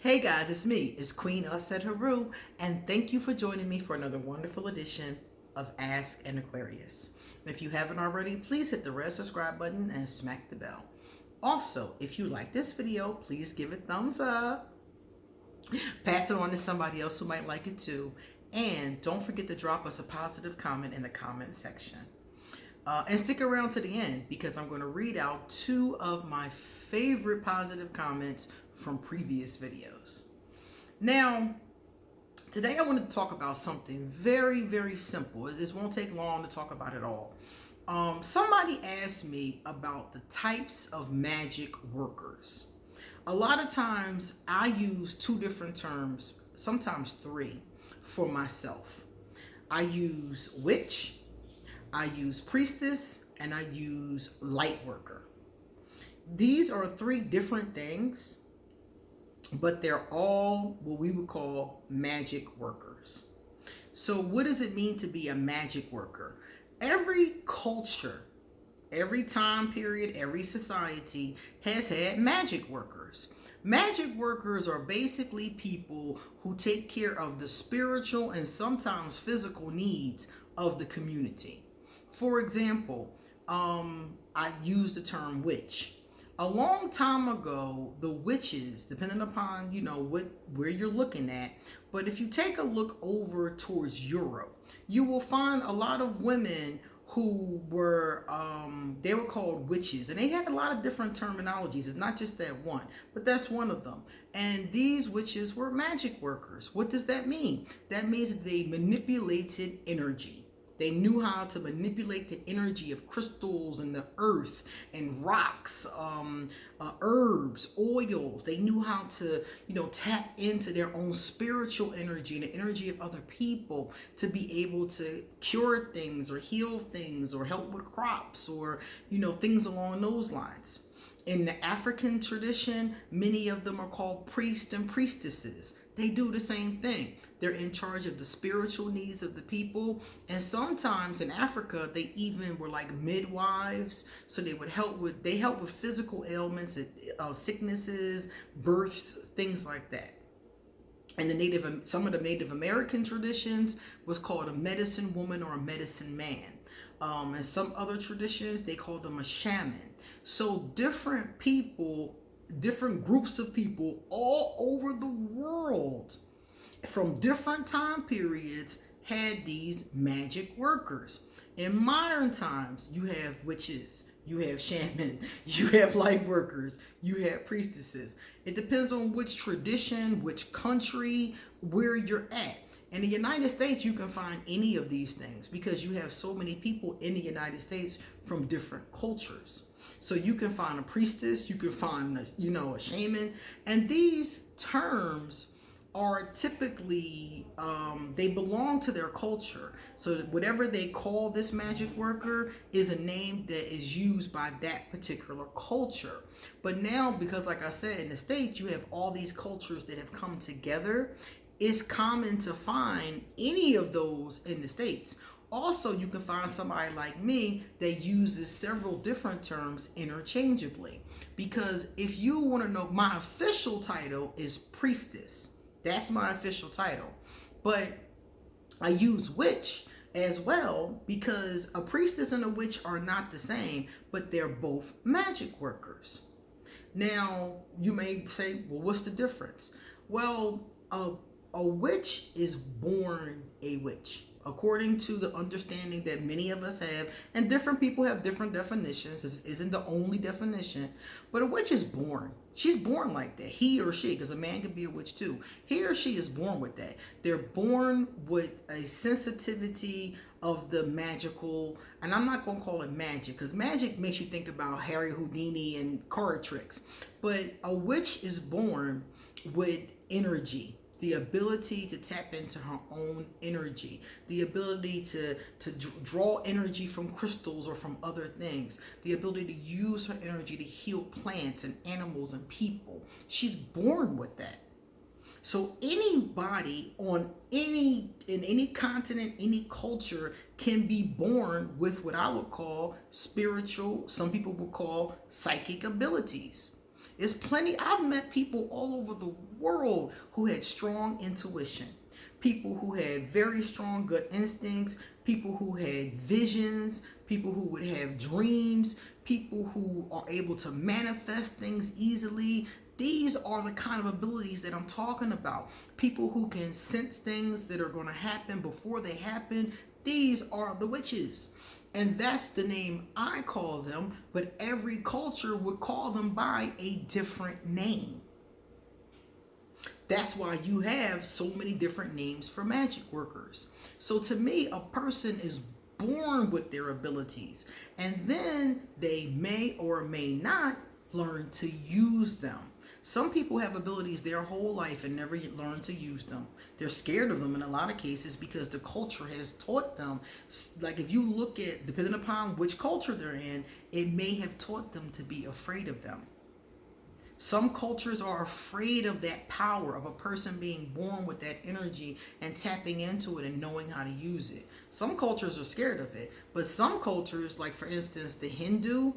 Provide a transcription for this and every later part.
Hey guys, it's me. It's Queen Usset Haru, and thank you for joining me for another wonderful edition of Ask an Aquarius. And if you haven't already, please hit the red subscribe button and smack the bell. Also, if you like this video, please give it thumbs up. Pass it on to somebody else who might like it too. And don't forget to drop us a positive comment in the comment section. And stick around to the end because I'm going to read out two of my favorite positive comments from previous videos. Now, today I wanted to talk about something very, very simple. This won't take long to talk about it all. Somebody asked me about the types of magic workers. A lot of times I use two different terms, sometimes three, for myself. I use witch, I use priestess, and I use light worker. These are three different things, but they're all what we would call magic workers. So what does it mean to be a magic worker? Every culture, every time period, every society has had magic workers. Magic workers are basically people who take care of the spiritual and sometimes physical needs of the community. For example, I use the term witch. A long time ago, the witches, depending upon where you're looking at, but if you take a look over towards Europe, you will find a lot of women who were they were called witches, and they had a lot of different terminologies. It's not just that one, but that's one of them. And these witches were magic workers. What does that mean? That means that they manipulated energy. They knew how to manipulate the energy of crystals and the earth and rocks, herbs, oils. They knew how to, tap into their own spiritual energy and the energy of other people to be able to cure things or heal things or help with crops or, things along those lines. In the African tradition, many of them are called priests and priestesses. They do the same thing. They're in charge of the spiritual needs of the people. And sometimes in Africa, they even were like midwives. So they help with physical ailments, sicknesses, births, things like that. And some of the Native American traditions was called a medicine woman or a medicine man. And some other traditions, they call them a shaman. So different people, different groups of people all over the world from different time periods had these magic workers. In modern times, you have witches, you have shaman, you have light workers, you have priestesses. It depends on which tradition, which country, where you're at. In the United States, you can find any of these things because you have so many people in the United States from different cultures. So you can find a priestess, you can find a shaman, and these terms are typically they belong to their culture. So whatever they call this magic worker is a name that is used by that particular culture. But now, because like I said, in the States, you have all these cultures that have come together. It's common to find any of those in the States. Also, you can find somebody like me that uses several different terms interchangeably. Because if you want to know, my official title is priestess. That's my official title. But I use witch as well because a priestess and a witch are not the same, but they're both magic workers. Now, you may say, well, what's the difference? Well, a witch is born a witch, according to the understanding that many of us have, and different people have different definitions. This isn't the only definition, but a witch is born. She's born like that, he or she, because a man can be a witch too. He or she is born with that. They're born with a sensitivity of the magical, and I'm not going to call it magic, because magic makes you think about Harry Houdini and card tricks, but a witch is born with energy. The ability to tap into her own energy, the ability to draw energy from crystals or from other things, the ability to use her energy to heal plants and animals and people. She's born with that. So anybody in any continent, any culture can be born with what I would call spiritual, some people would call psychic abilities. It's plenty. I've met people all over the world who had strong intuition, people who had very strong gut instincts, people who had visions, people who would have dreams, people who are able to manifest things easily. These are the kind of abilities that I'm talking about. People who can sense things that are going to happen before they happen. These are the witches. And that's the name I call them, but every culture would call them by a different name. That's why you have so many different names for magic workers. So to me, a person is born with their abilities, and then they may or may not learn to use them. Some people have abilities their whole life and never learn to use them. They're scared of them in a lot of cases because the culture has taught them. Like if you look at, depending upon which culture they're in, it may have taught them to be afraid of them. Some cultures are afraid of that power of a person being born with that energy and tapping into it and knowing how to use it. Some cultures are scared of it, but some cultures, like for instance the Hindu,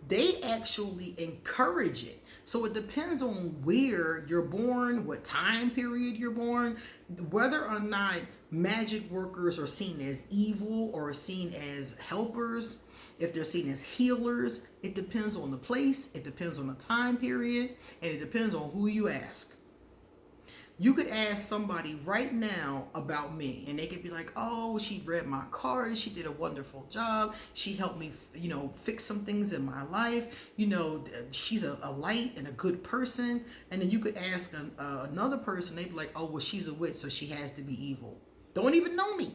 they actually encourage it. So it depends on where you're born, what time period you're born, whether or not magic workers are seen as evil or seen as helpers. If they're seen as healers, it depends on the place, it depends on the time period, and it depends on who you ask. You could ask somebody right now about me, and they could be like, oh, she read my cards, she did a wonderful job, she helped me, fix some things in my life, she's a light and a good person. And then you could ask another person, they'd be like, oh, well, she's a witch, so she has to be evil. Don't even know me.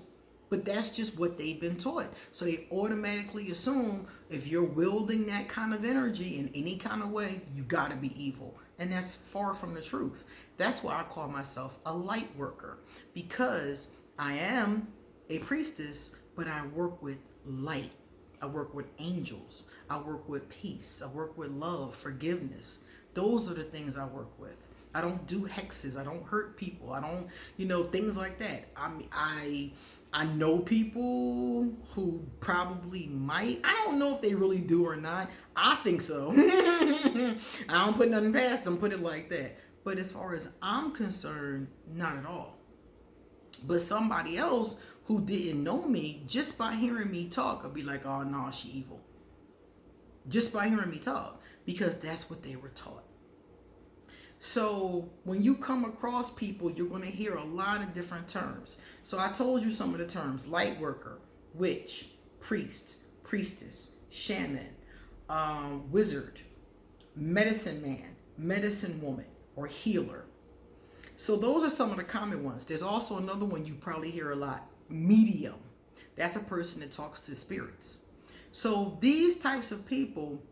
But that's just what they've been taught. So they automatically assume if you're wielding that kind of energy in any kind of way, you got to be evil. And that's far from the truth. That's why I call myself a light worker, because I am a priestess, but I work with light. I work with angels. I work with peace. I work with love, forgiveness. Those are the things I work with. I don't do hexes. I don't hurt people. I don't, things like that. I know people who probably might. I don't know if they really do or not. I think so. I don't put nothing past them, put it like that. But as far as I'm concerned, not at all. But somebody else who didn't know me, just by hearing me talk, would be like, oh, no, she evil. Just by hearing me talk, because that's what they were taught. So when you come across people, you're going to hear a lot of different terms. So I told you some of the terms: light worker, witch, priest, priestess, shaman, wizard, medicine man, medicine woman, or healer. So those are some of the common ones. There's also another one you probably hear a lot: medium. That's a person that talks to spirits. So these types of people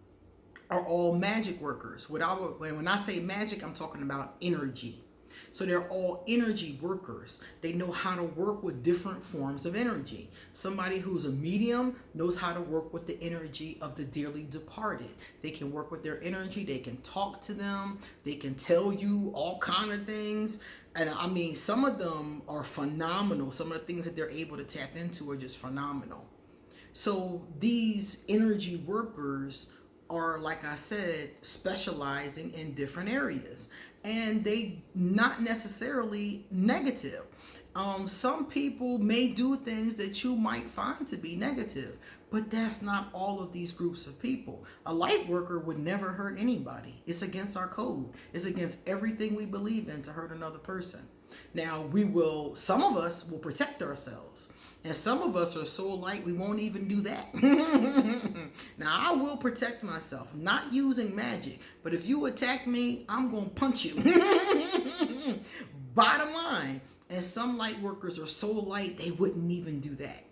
are all magic workers. When I say magic, I'm talking about energy. So they're all energy workers. They know how to work with different forms of energy. Somebody who's a medium knows how to work with the energy of the dearly departed. They can work with their energy. They can talk to them. They can tell you all kind of things. And I mean, some of them are phenomenal. Some of the things that they're able to tap into are just phenomenal. So these energy workers are, like I said, specializing in different areas, and they not necessarily negative. Some people may do things that you might find to be negative, but that's not all of these groups of people. A light worker would never hurt anybody. It's against our code. It's against everything we believe in to hurt another person. Now, some of us will protect ourselves. And some of us are so light, we won't even do that. Now, I will protect myself, not using magic. But if you attack me, I'm going to punch you. Bottom line. And some light workers are so light, they wouldn't even do that.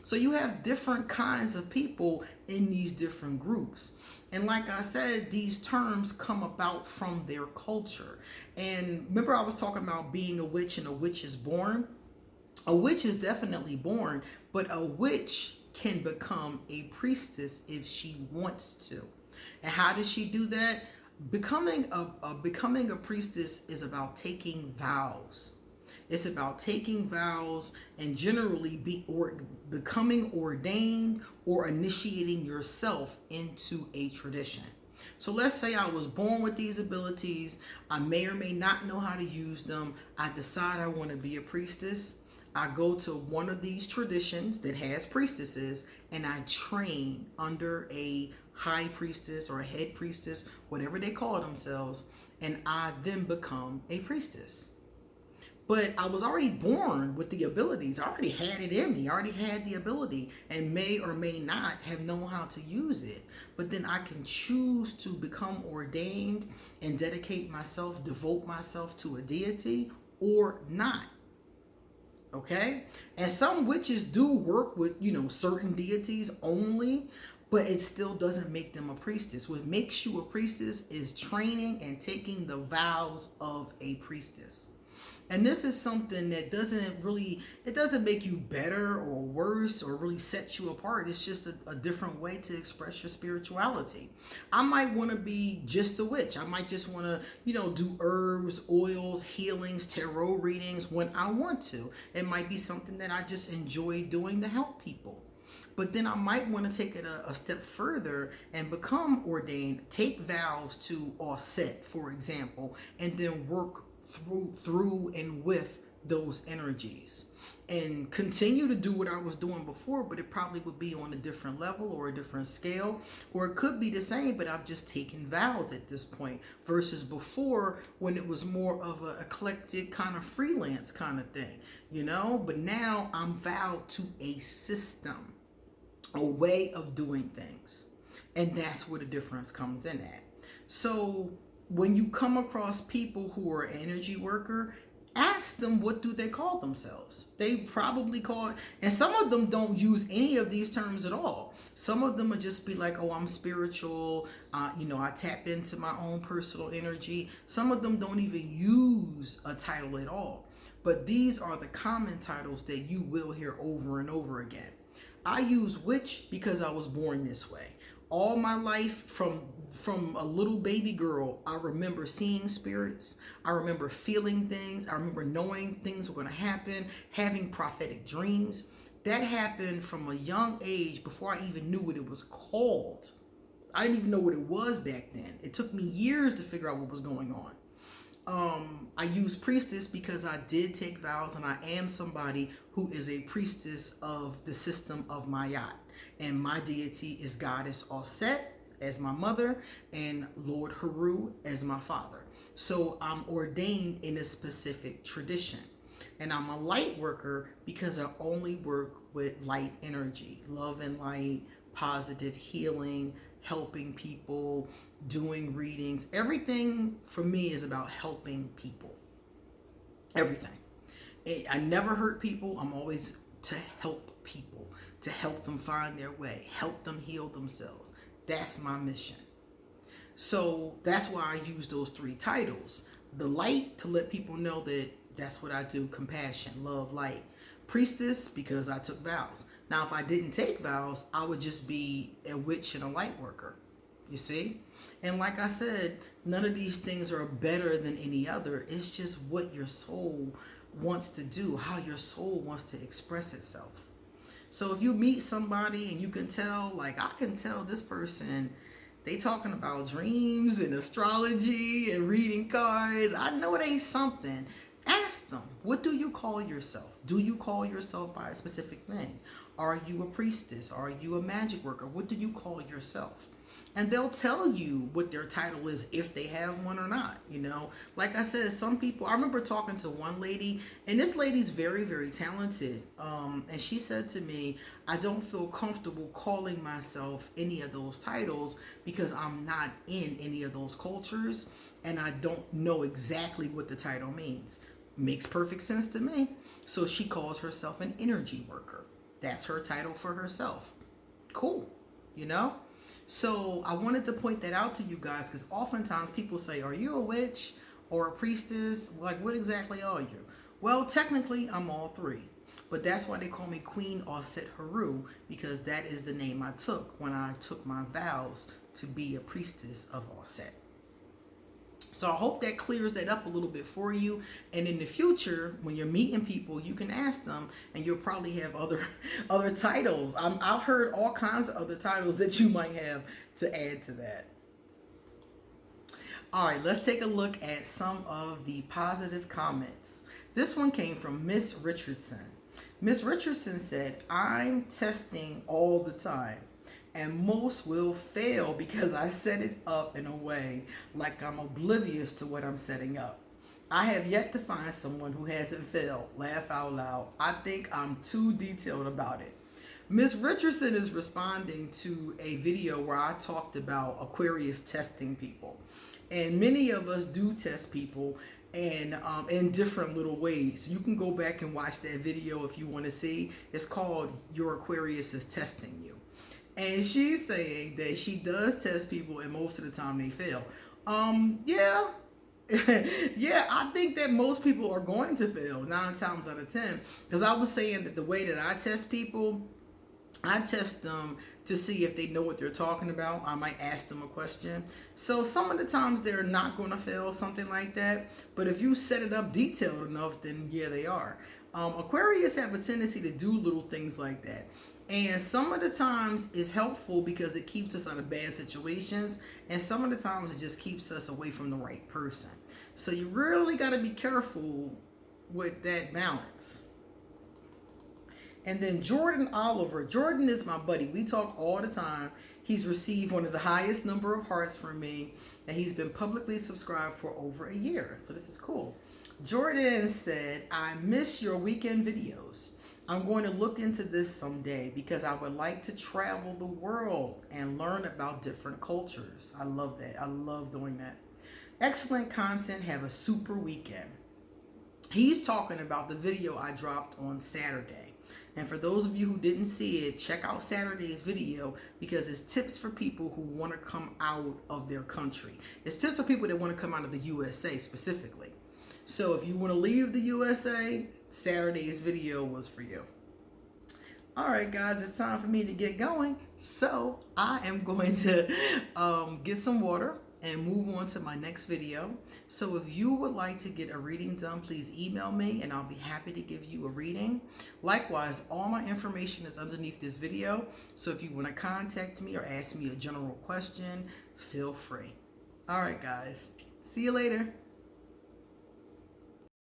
So you have different kinds of people in these different groups. And like I said, these terms come about from their culture. And remember, I was talking about being a witch, and a witch is born. A witch is definitely born, but a witch can become a priestess if she wants to. And how does she do that? Becoming a priestess is about taking vows. It's about taking vows and generally becoming ordained or initiating yourself into a tradition. So let's say I was born with these abilities. I may or may not know how to use them. I decide I want to be a priestess. I go to one of these traditions that has priestesses and I train under a high priestess or a head priestess, whatever they call themselves, and I then become a priestess. But I was already born with the abilities. I already had it in me. I already had the ability and may or may not have known how to use it. But then I can choose to become ordained and dedicate myself, devote myself to a deity or not. Okay? And some witches do work with, certain deities only, but it still doesn't make them a priestess. What makes you a priestess is training and taking the vows of a priestess. And this is something that doesn't make you better or worse or really set you apart. It's just a different way to express your spirituality. I might want to be just a witch. I might just want to, do herbs, oils, healings, tarot readings when I want to. It might be something that I just enjoy doing to help people. But then I might want to take it a step further and become ordained, take vows to offset, for example, and then work through and with those energies and continue to do what I was doing before, but it probably would be on a different level or a different scale, or it could be the same, but I've just taken vows at this point versus before when it was more of an eclectic kind of freelance kind of thing, but now I'm vowed to a system, a way of doing things, and that's where the difference comes in at. So when you come across people who are energy worker, ask them what do they call themselves. They probably call it, and some of them don't use any of these terms at all. Some of them would just be like, oh, I'm spiritual, I tap into my own personal energy. Some of them don't even use a title at all. But these are the common titles that you will hear over and over again. I use witch because I was born this way. All my life, from a little baby girl, I remember seeing spirits. I remember feeling things. I remember knowing things were going to happen, having prophetic dreams. That happened from a young age before I even knew what it was called. I didn't even know what it was back then. It took me years to figure out what was going on. I use priestess because I did take vows and I am somebody who is a priestess of the system of Mayat. And my deity is Goddess Auset as my mother and Lord Haru as my father. So I'm ordained in a specific tradition. And I'm a light worker because I only work with light energy, love and light, positive healing, helping people, doing readings. Everything for me is about helping people. Everything. I never hurt people. I'm always to help people, to help them find their way, help them heal themselves. That's my mission. So that's why I use those three titles. The light, to let people know that that's what I do, compassion, love, light. Priestess, because I took vows. Now, if I didn't take vows, I would just be a witch and a light worker. You see? And like I said, none of these things are better than any other. It's just what your soul wants to do, how your soul wants to express itself. So if you meet somebody and you can tell, like I can tell this person, they talking about dreams and astrology and reading cards. I know they something. Ask them, what do you call yourself? Do you call yourself by a specific thing? Are you a priestess? Are you a magic worker? What do you call yourself? And they'll tell you what their title is if they have one or not, Like I said, some people, I remember talking to one lady, and this lady's very, very talented. And she said to me, I don't feel comfortable calling myself any of those titles because I'm not in any of those cultures and I don't know exactly what the title means. Makes perfect sense to me. So she calls herself an energy worker. That's her title for herself. Cool, So I wanted to point that out to you guys because oftentimes people say, are you a witch or a priestess? Like, what exactly are you? Well, technically, I'm all three. But that's why they call me Queen Auset Haru, because that is the name I took when I took my vows to be a priestess of Auset. So I hope that clears that up a little bit for you. And in the future, when you're meeting people, you can ask them, and you'll probably have other titles. I've heard all kinds of other titles that you might have to add to that. All right, let's take a look at some of the positive comments. This one came from Miss Richardson. Miss Richardson said, I'm testing all the time, and most will fail because I set it up in a way like I'm oblivious to what I'm setting up. I have yet to find someone who hasn't failed. Laugh out loud. I think I'm too detailed about it. Miss Richardson is responding to a video where I talked about Aquarius testing people. And many of us do test people and in different little ways. You can go back and watch that video if you want to see. It's called Your Aquarius is Testing You. And she's saying that she does test people and most of the time they fail. Yeah. Yeah, I think that most people are going to fail 9 times out of 10. Because I was saying that the way that I test people, I test them to see if they know what they're talking about. I might ask them a question. So some of the times they're not going to fail, something like that. But if you set it up detailed enough, then yeah, they are. Aquarius have a tendency to do little things like that. And some of the times it's helpful because it keeps us out of bad situations. And some of the times it just keeps us away from the right person. So you really got to be careful with that balance. And then Jordan Oliver. Jordan is my buddy. We talk all the time. He's received one of the highest number of hearts from me. And he's been publicly subscribed for over a year. So this is cool. Jordan said, I miss your weekend videos. I'm going to look into this someday because I would like to travel the world and learn about different cultures. I love that. I love doing that. Excellent content. Have a super weekend. He's talking about the video I dropped on Saturday. And for those of you who didn't see it, check out Saturday's video because it's tips for people who want to come out of their country. It's tips for people that want to come out of the USA specifically. So if you want to leave the USA, Saturday's video was for you. All right, guys, it's time for me to get going. So I am going to get some water and move on to my next video. So if you would like to get a reading done, please email me and I'll be happy to give you a reading. Likewise, all my information is underneath this video. So if you want to contact me or ask me a general question, feel free. All right, guys. See you later.